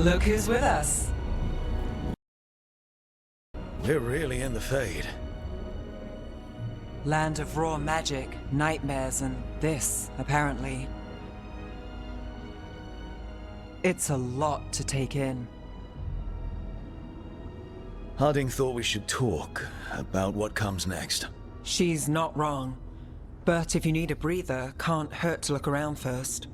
Look who's with us. We're really in the Fade. Land of raw magic, nightmares, and this, apparently. It's a lot to take in. Harding thought we should talk about what comes next. She's not wrong. But if you need a breather, can't hurt to look around first.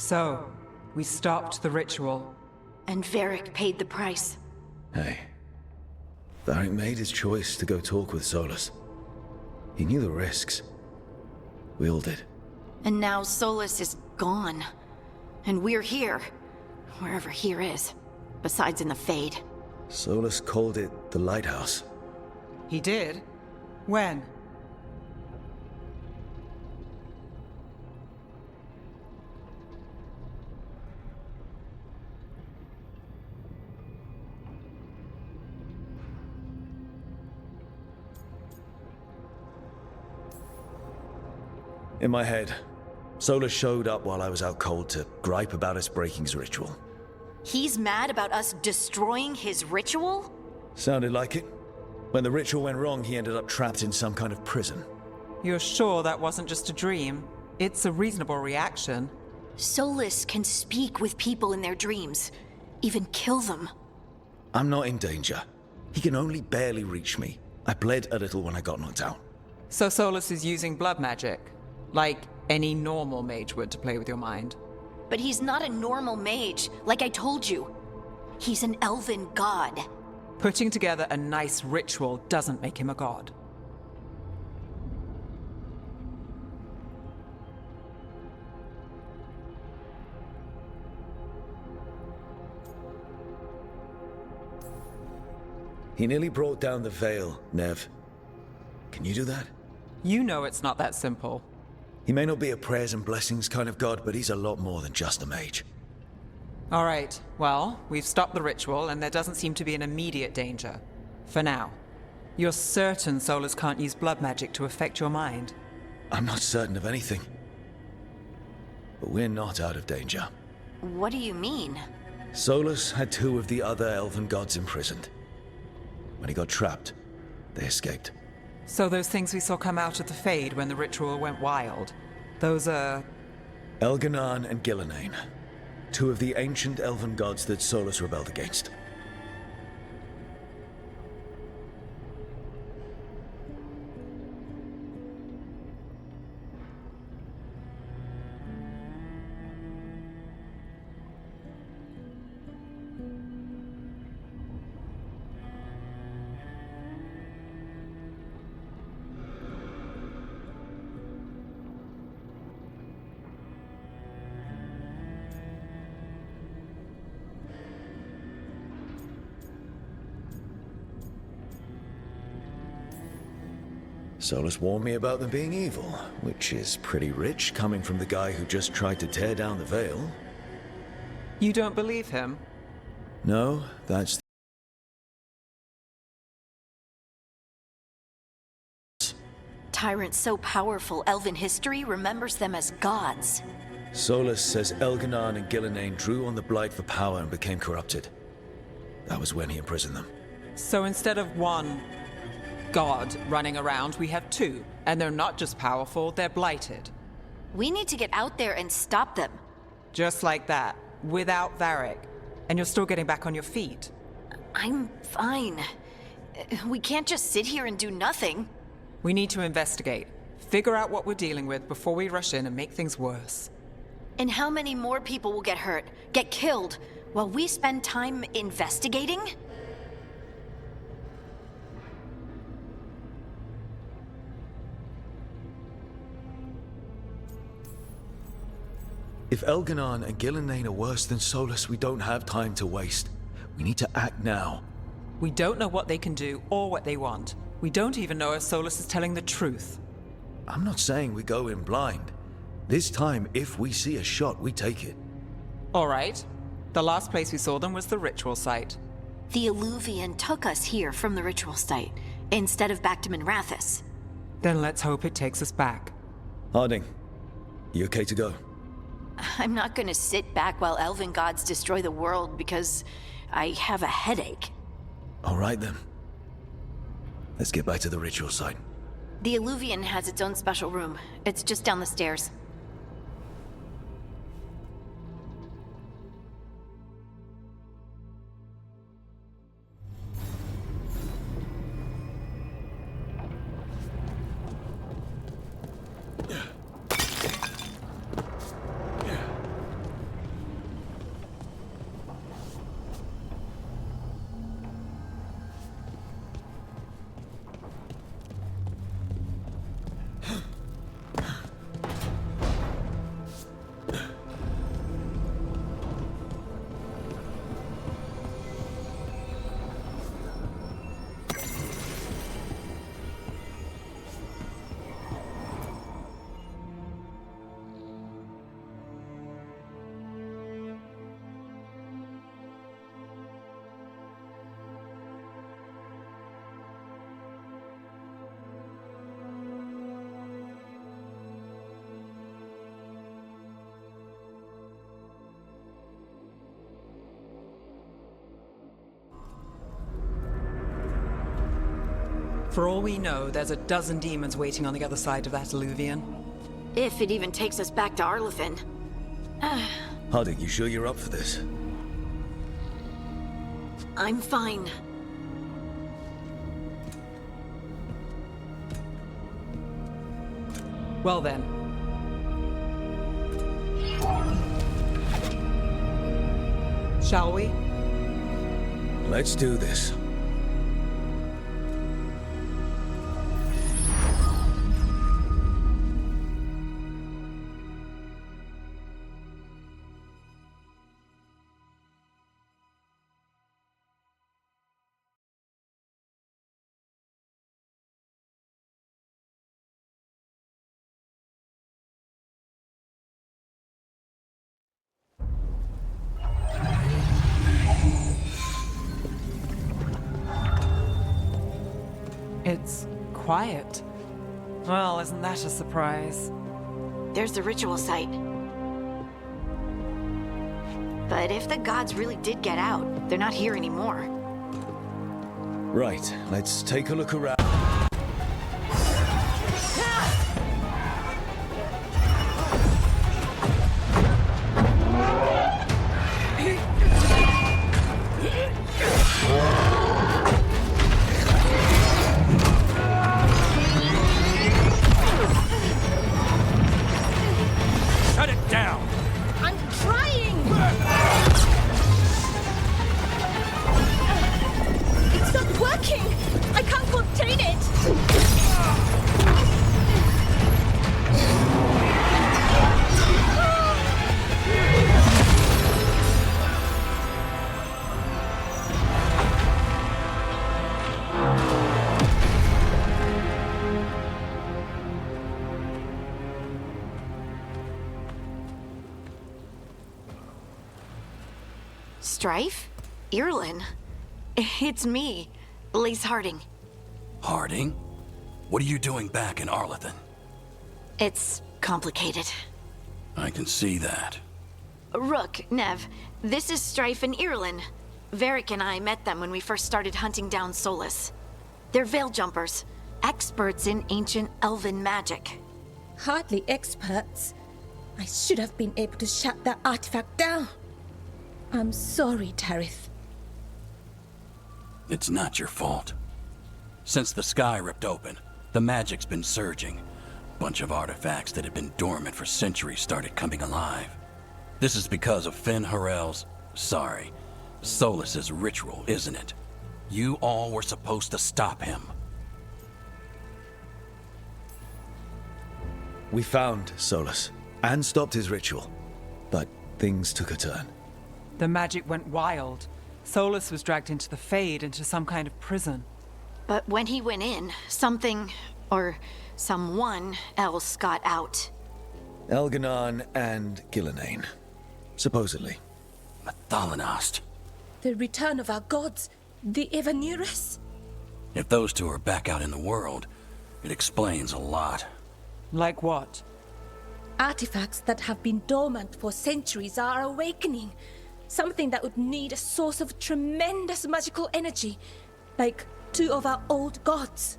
So, we stopped the ritual. And Varric paid the price. Hey. Varric made his choice to go talk with Solus. He knew the risks. We all did. And now Solus is gone. And we're here. Wherever here is. Besides in the Fade. Solus called it the Lighthouse. He did? When? In my head, Solus showed up while I was out cold to gripe about us breaking his ritual. He's mad about us destroying his ritual? Sounded like it. When the ritual went wrong, he ended up trapped in some kind of prison. You're sure that wasn't just a dream? It's a reasonable reaction. Solus can speak with people in their dreams. Even kill them. I'm not in danger. He can only barely reach me. I bled a little when I got knocked out. So Solus is using blood magic? Like any normal mage would to play with your mind? But he's not a normal mage, like I told you. He's an elven god. Putting together a nice ritual doesn't make him a god. He nearly brought down the veil, Nev. Can you do that? You know it's not that simple. He may not be a prayers and blessings kind of god, but he's a lot more than just a mage. All right, well, we've stopped the ritual and there doesn't seem to be an immediate danger. For now. You're certain Solus can't use blood magic to affect your mind? I'm not certain of anything. But we're not out of danger. What do you mean? Solus had two of the other elven gods imprisoned. When he got trapped, they escaped. So those things we saw come out of the Fade when the ritual went wild, those are... Elganan and Gillenane. Two of the ancient elven gods that Solus rebelled against. Solus warned me about them being evil, which is pretty rich coming from the guy who just tried to tear down the veil. You don't believe him? No, that's tyrant so powerful, elven history remembers them as gods. Solus says Elganon and Gillenane drew on the Blight for power and became corrupted. That was when he imprisoned them. So instead of one god running around, we have two. And they're not just powerful, they're blighted. We need to get out there and stop them. Just like that, without Varric. And you're still getting back on your feet. I'm fine. We can't just sit here and do nothing. We need to investigate. Figure out what we're dealing with before we rush in and make things worse. And how many more people will get hurt, get killed, while we spend time investigating? If Elganon and Gillenane are worse than Solus, we don't have time to waste. We need to act now. We don't know what they can do or what they want. We don't even know if Solus is telling the truth. I'm not saying we go in blind. This time, if we see a shot, we take it. All right. The last place we saw them was the ritual site. The Illuvian took us here from the ritual site, instead of back to Minrathous. Then let's hope it takes us back. Harding, you okay to go? I'm not gonna sit back while elven gods destroy the world because I have a headache. All right then. Let's get back to the ritual site. The Illuvian has its own special room. It's just down the stairs. For all we know, there's a dozen demons waiting on the other side of that Illuvian. If it even takes us back to Arlothin. Harding, you sure you're up for this? I'm fine. Well then. Shall we? Let's do this. It's quiet. Well, isn't that a surprise? There's the ritual site. But if the gods really did get out, they're not here anymore. Right, let's take a look around. Shut it down! I'm trying! It's not working! I can't contain it! Strife? Irlin? It's me, Lace Harding. Harding? What are you doing back in Arlethan? It's complicated. I can see that. Rook, Nev, this is Strife and Irlin. Varric and I met them when we first started hunting down Solus. They're veil jumpers, experts in ancient elven magic. Hardly experts. I should have been able to shut that artifact down. I'm sorry, Tarith. It's not your fault. Since the sky ripped open, the magic's been surging. Bunch of artifacts that had been dormant for centuries started coming alive. This is because of Finn Harel's... Solus's ritual, isn't it? You all were supposed to stop him. We found Solus and stopped his ritual, but things took a turn. The magic went wild. Solus was dragged into the Fade, into some kind of prison. But when he went in, something, or someone else got out. Elganon and Gillenane, supposedly. Mathalanost. The return of our gods, the Evanuris? If those two are back out in the world, it explains a lot. Like what? Artifacts that have been dormant for centuries are awakening. Something that would need a source of tremendous magical energy, like two of our old gods.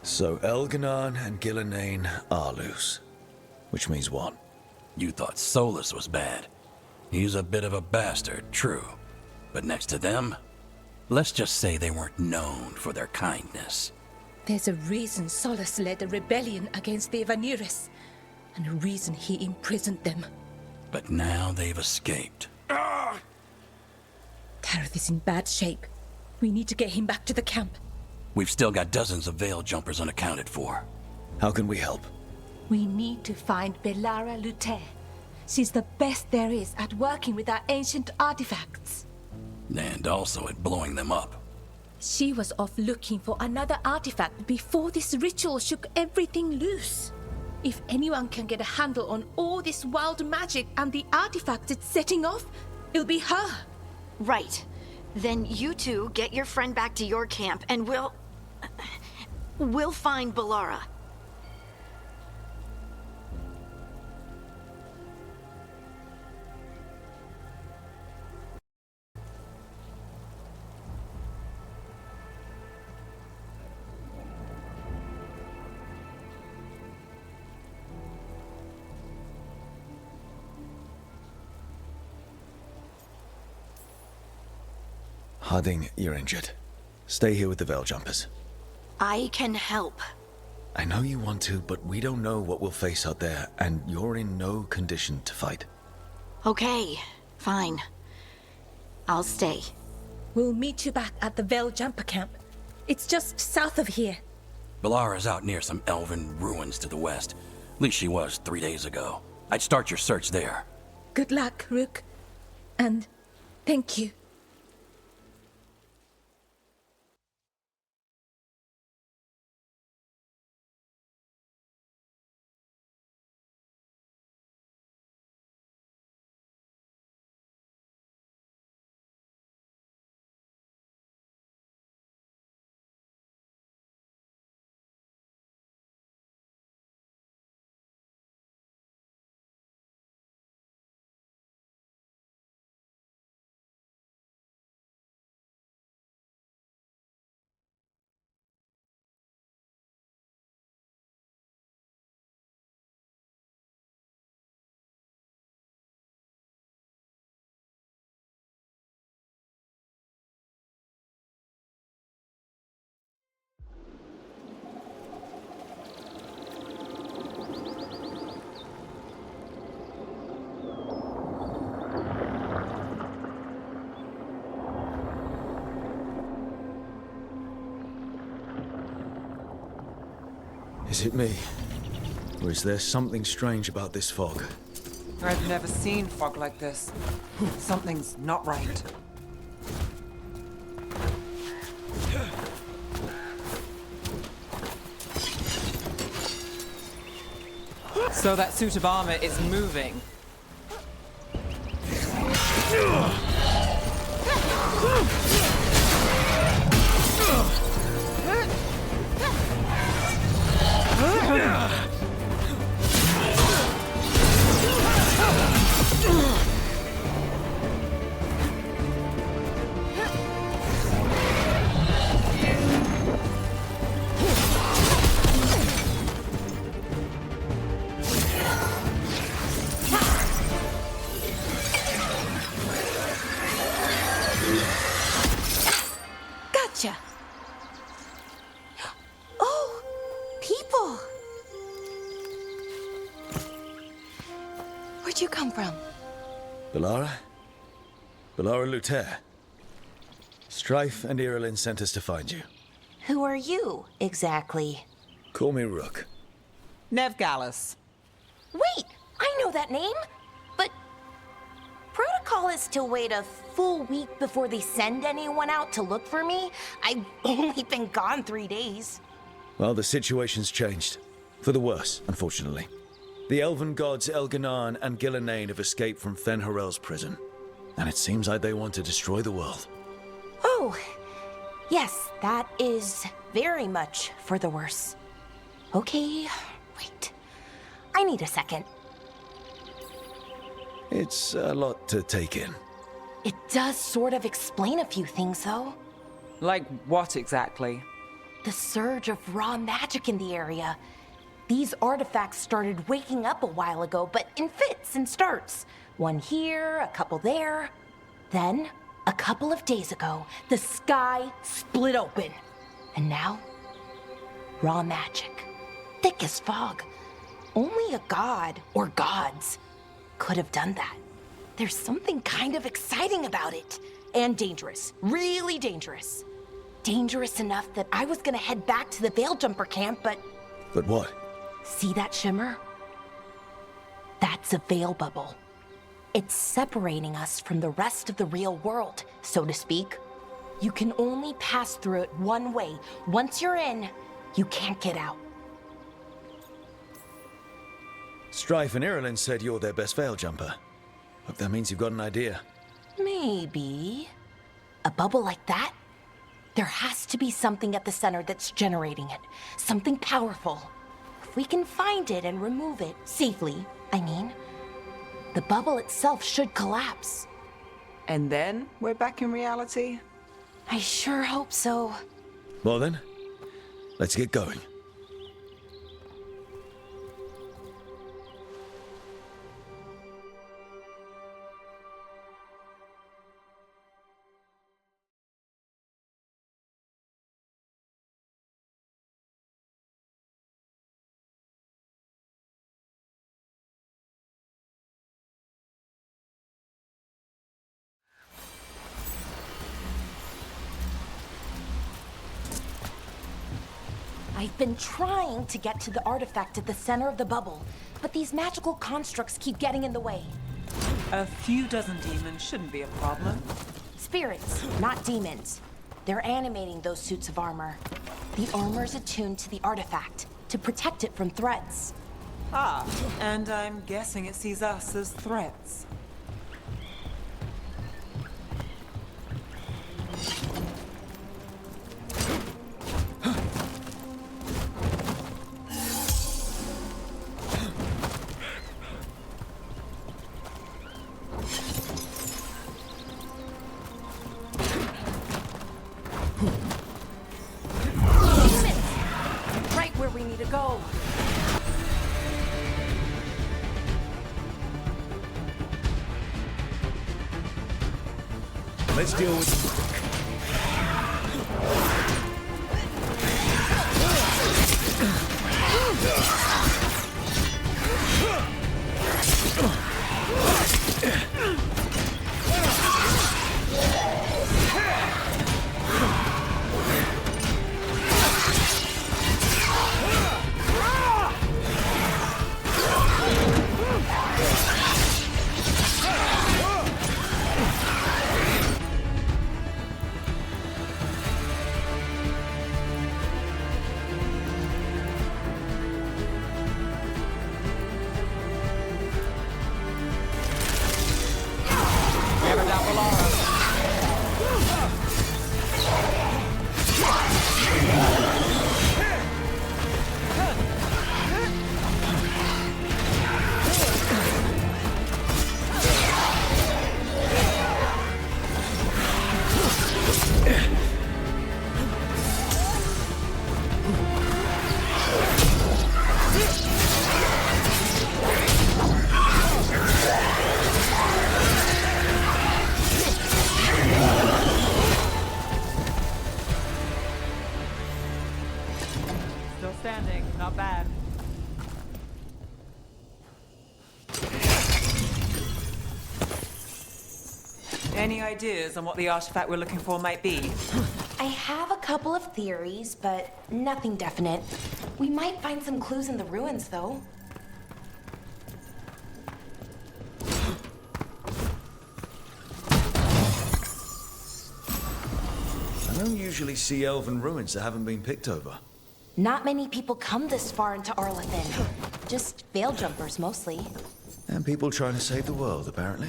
So Elganon and Gillenane are loose. Which means what? You thought Solus was bad. He's a bit of a bastard, true. But next to them, let's just say they weren't known for their kindness. There's a reason Solus led a rebellion against the Evanuris, and a reason he imprisoned them. But now they've escaped. Tarith is in bad shape. We need to get him back to the camp. We've still got dozens of veil jumpers unaccounted for. How can we help? We need to find Belara Luthe. She's the best there is at working with our ancient artifacts. And also at blowing them up. She was off looking for another artifact before this ritual shook everything loose. If anyone can get a handle on all this wild magic and the artifacts it's setting off, it'll be her. Right. Then you two get your friend back to your camp and we'll find Belara. Harding, you're injured. Stay here with the veil jumpers. I can help. I know you want to, but we don't know what we'll face out there, and you're in no condition to fight. Okay, fine. I'll stay. We'll meet you back at the Veil Jumper camp. It's just south of here. Belara's out near some elven ruins to the west. At least she was 3 days ago. I'd start your search there. Good luck, Rook. And thank you. Is it me? Or is there something strange about this fog? I've never seen fog like this. Something's not right. So that suit of armor is moving. Gotcha. Oh, people. Where'd you come from? Bellara? Bellara Luther. Strife and Irilin sent us to find you. Who are you, exactly? Call me Rook. Nev Gallus. Wait, I know that name! But protocol is to wait a full week before they send anyone out to look for me? I've only been gone 3 days. Well, the situation's changed. For the worse, unfortunately. The elven gods Elganan and Gillenane have escaped from Fen'Harel's prison. And it seems like they want to destroy the world. Oh, yes, that is very much for the worse. Okay, wait. I need a second. It's a lot to take in. It does sort of explain a few things, though. Like what exactly? The surge of raw magic in the area. These artifacts started waking up a while ago, but in fits and starts. One here, a couple there. Then, a couple of days ago, the sky split open. And now, raw magic. Thick as fog. Only a god, or gods, could have done that. There's something kind of exciting about it. And dangerous. Really dangerous. Dangerous enough that I was gonna head back to the Veil Jumper camp, but... But what? See that shimmer? That's a veil bubble. It's separating us from the rest of the real world, so to speak. You can only pass through it one way. Once you're in, you can't get out. Strife and Irilin said you're their best veil jumper. Hope that means you've got an idea. Maybe. A bubble like that? There has to be something at the center that's generating it. Something powerful. If we can find it and remove it, safely, I mean, the bubble itself should collapse. And then we're back in reality? I sure hope so. Well then, let's get going. I've been trying to get to the artifact at the center of the bubble, but these magical constructs keep getting in the way. A few dozen demons shouldn't be a problem. Spirits, not demons. They're animating those suits of armor. The armor's attuned to the artifact, to protect it from threats. Ah, and I'm guessing it sees us as threats. Right where we need to go. Let's deal with... Any ideas on what the artifact we're looking for might be? I have a couple of theories, but nothing definite. We might find some clues in the ruins, though. I don't usually see elven ruins that haven't been picked over. Not many people come this far into Arlathan. Just veil jumpers, mostly. And people trying to save the world, apparently.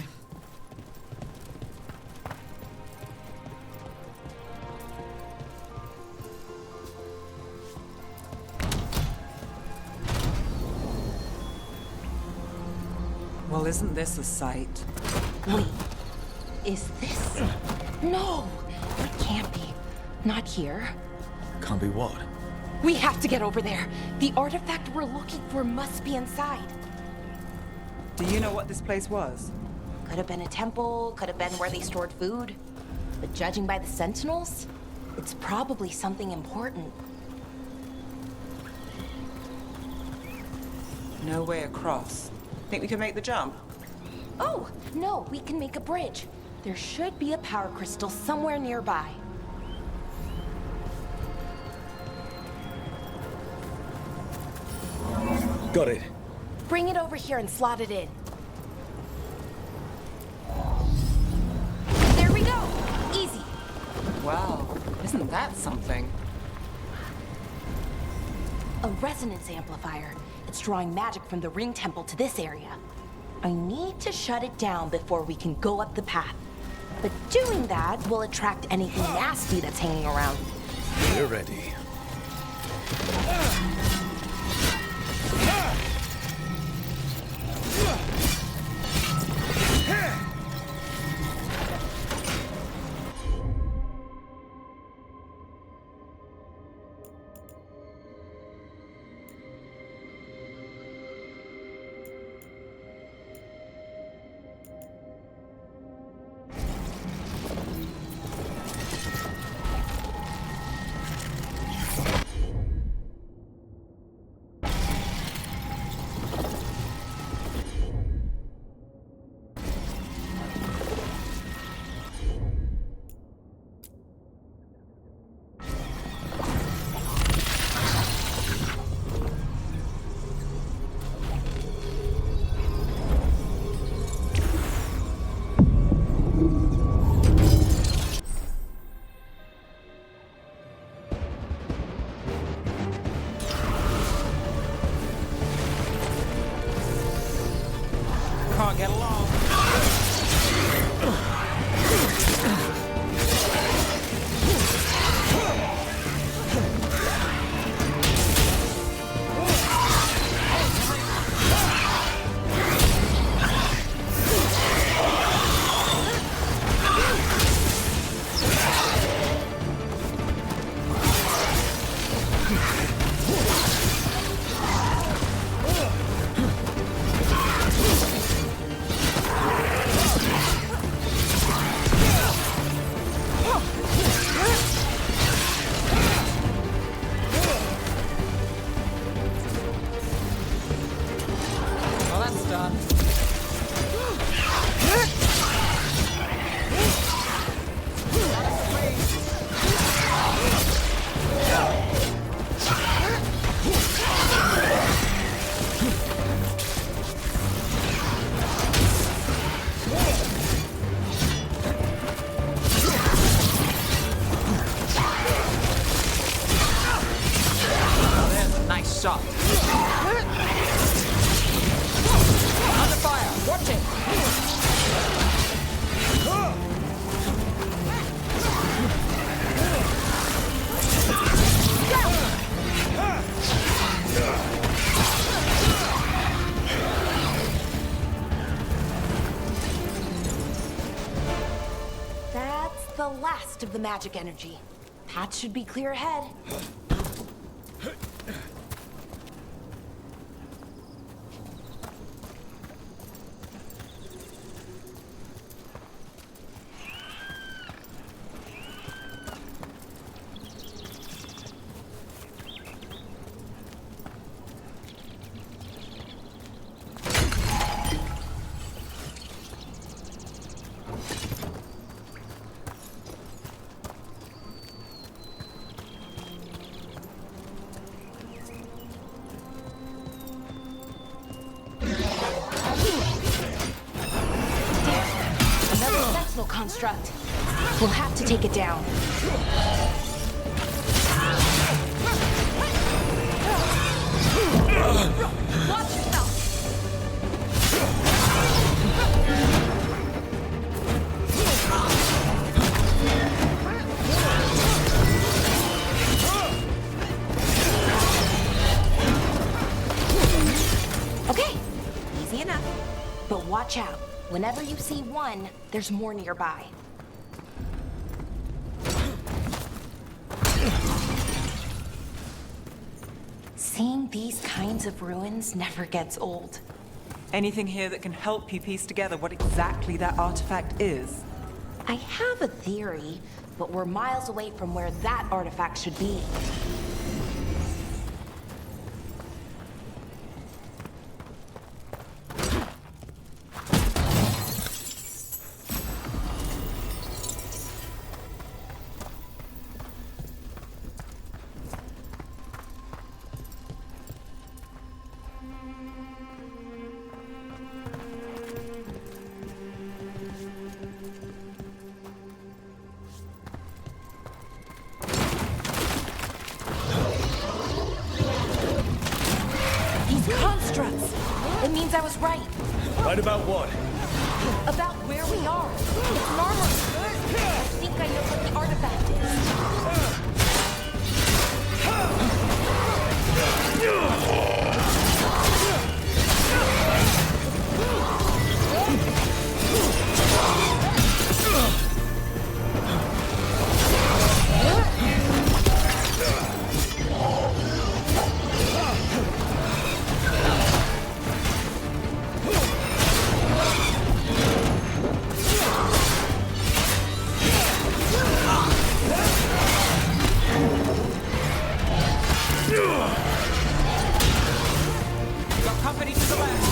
Well, isn't this a sight? Wait, is this? No, it can't be. Not here. Can't be what? We have to get over there. The artifact we're looking for must be inside. Do you know what this place was? Could have been a temple, could have been where they stored food. But judging by the sentinels, it's probably something important. No way across. Think we can make the jump? Oh, no, we can make a bridge. There should be a power crystal somewhere nearby. Got it. Bring it over here and slot it in. There we go! Easy. Wow, isn't that something? A resonance amplifier. It's drawing magic from the ring temple to this area. I need to shut it down before we can go up the path. But doing that will attract anything nasty that's hanging around. We're ready. Can't get along. Well, that's done. Well, there's a nice shot. Under fire! Watch it! That's the last of the magic energy. Path should be clear ahead. personal construct. We'll have to take it down. Watch yourself! Okay, easy enough. But watch out. Whenever you see one, there's more nearby. Seeing these kinds of ruins never gets old. Anything here that can help you piece together what exactly that artifact is? I have a theory, but we're miles away from where that artifact should be. Constructs! It means I was right. Right about what? About where we are. It's an armory. I think I know what the artifact Got company to the left.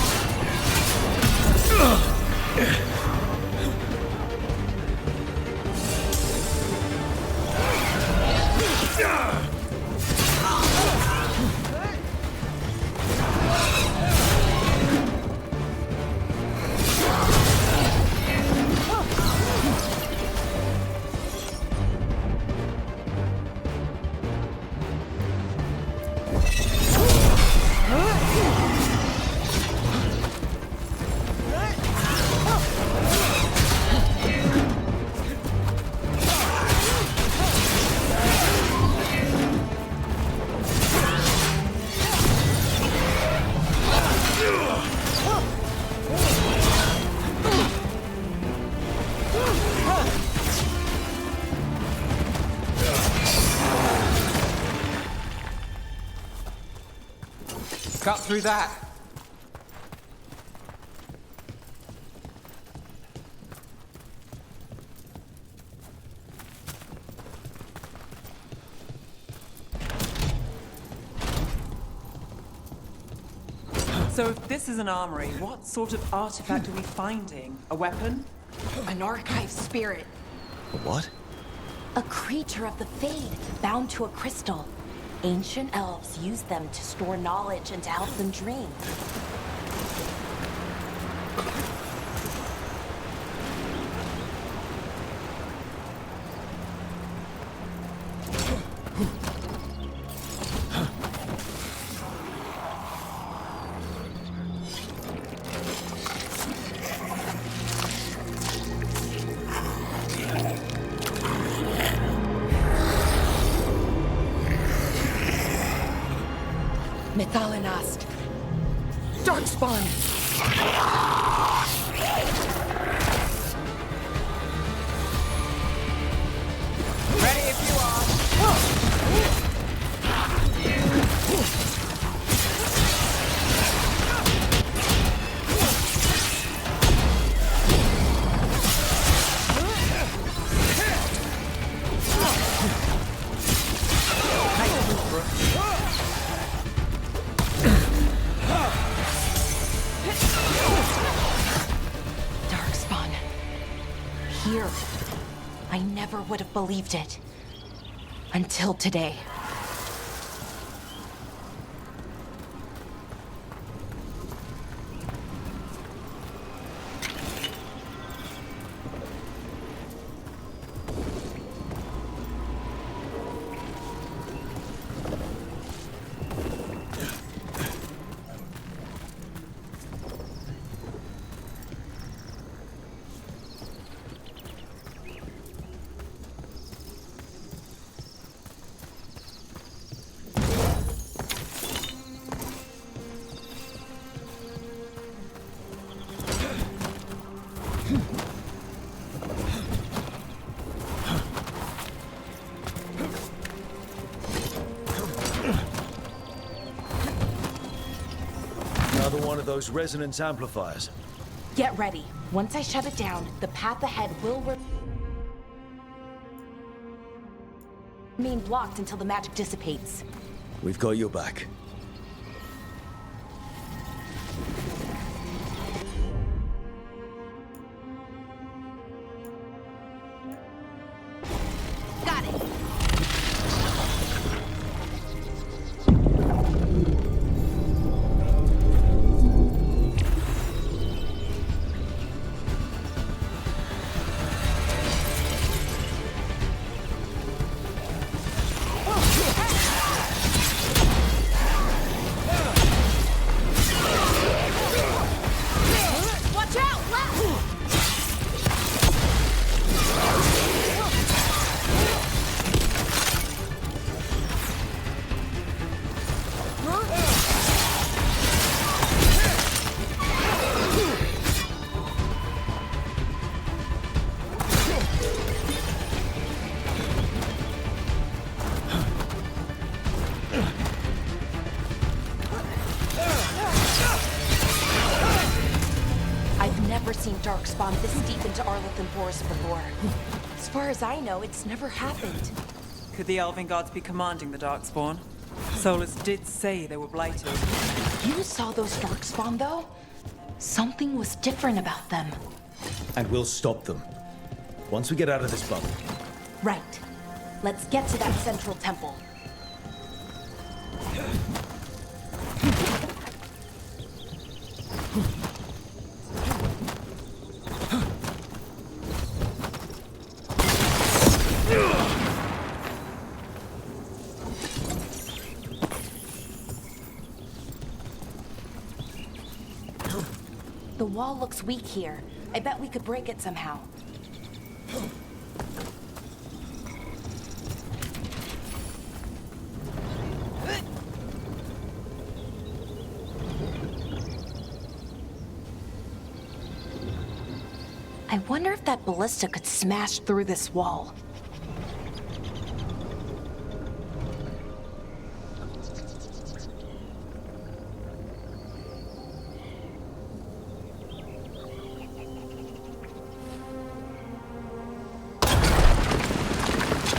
Cut through that. So if this is an armory, what sort of artifact are we finding? A weapon? An archive spirit. What? A creature of the Fade, bound to a crystal. Ancient elves used them to store knowledge and to help them dream. Methalinast. Darkspawn. Ready if you are. Darkspawn. Here. I never would have believed it. Until today. one of those resonance amplifiers. Get ready. Once I shut it down, the path ahead will remain blocked until the magic dissipates. We've got your back. Got it. Watch out! Left! I've never seen Darkspawn this deep into Arlothan Forest before. As far as I know, it's never happened. Could the Elven Gods be commanding the Darkspawn? Solus did say they were blighted. You saw those Darkspawn, though? Something was different about them. And we'll stop them. Once we get out of this bubble. Right. Let's get to that central temple. The wall looks weak here. I bet we could break it somehow. I wonder if that ballista could smash through this wall.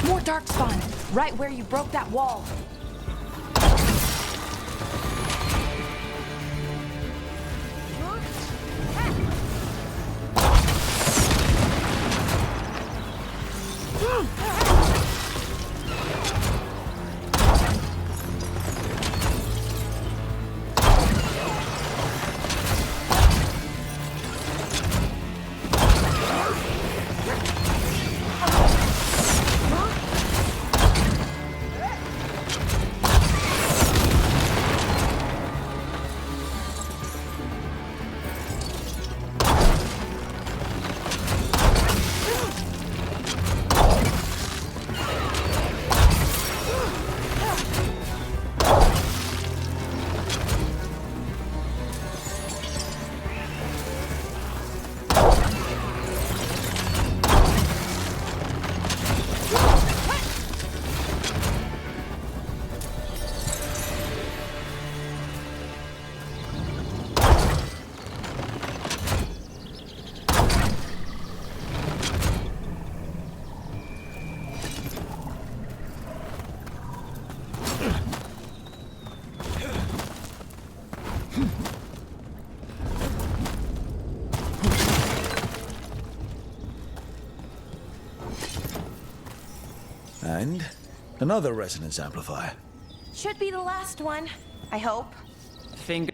More Darkspawn, right where you broke that wall. And another resonance amplifier. Should be the last one, I hope. Finger